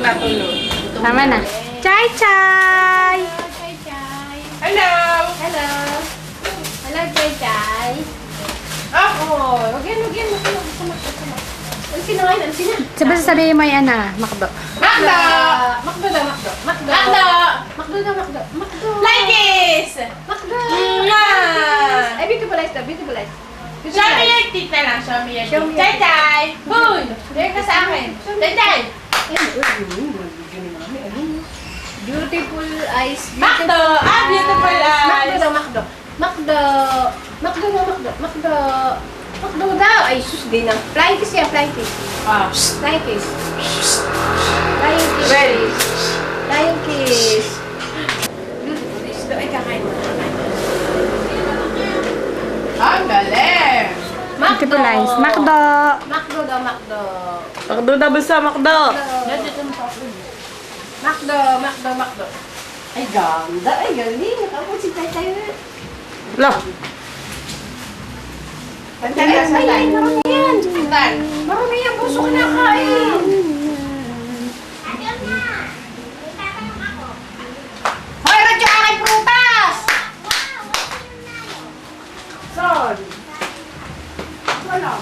natulog. Tama na. Chay Chay! Hello! Hello. Hello, Jay. Oh! Again. Ang sinangayin, ang sinan. Sabi sasabihin mo yan na, Makdo. Makdo! Makdo daw. Makdo! Like this! Makdo. Mwah! Ay, beautiful eyes daw, beautiful eyes. Show me your tita lang. Show me your Show me tita. your Chay-chay! Hoy! Dahil ka sa akin. Chay-chay! Beautiful eyes. Makdo! Ah, beautiful eyes! Makdo daw, Makdo. Makdo daw. Ay, sus, di na. Flying kiss yan, flying kiss. Ah. Flying kiss. Flying kiss. Ready. Flying kiss. Beautiful eyes daw. Ay, kakain mo. Ang galing! Beautiful eyes. Makdo! Makdo daw, Makdo. Makdo na basta, Makdo! Makdo. Ay, ganda. Ay, galing. Nakapag si Tay. Lo! Ay, marami yan. Tantan. Marami yan. Puso kinakain. Hoy, ba't yung aking prutas? Saan? Wala.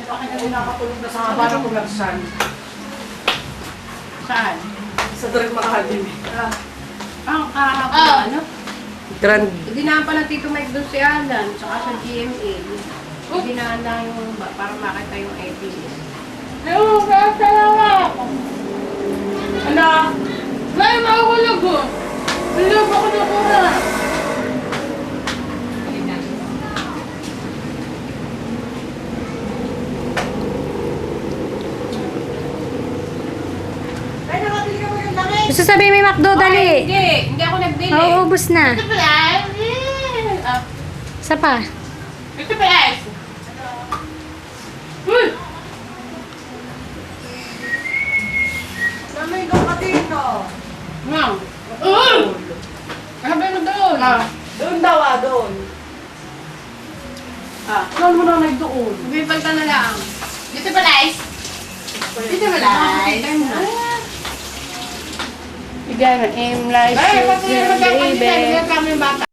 Bakit kami nakatulog na sa haba ng kumagsan? Saan? Sa Direct Makahadimi. Ang kahapon na, ano? Grand. Dinaan pa ng Tito Mike doon si Alan, saka sa GMA. Dinaan na yung, para makita yung APS. Yung kasalawa ako. Ano? Ngayon mahulog ko. Hulog ako na kuna. Ay, nakabili ka mo yung langit. Gusto sabihin may Makdo, dali! Hindi ako nagbili. Nauubos na. Ito pala. Ah, Isa pa. ito pala. Uy! Mamay doon ka dito. Nga. Sabi mo doon. Doon daw doon. Saan mo na nagdoon? Bipal ka na lang. Dito pala. Dito pala. Bigyan na M. Life. Ay, pati yung magkakapit na. Bigyan kami yung bata.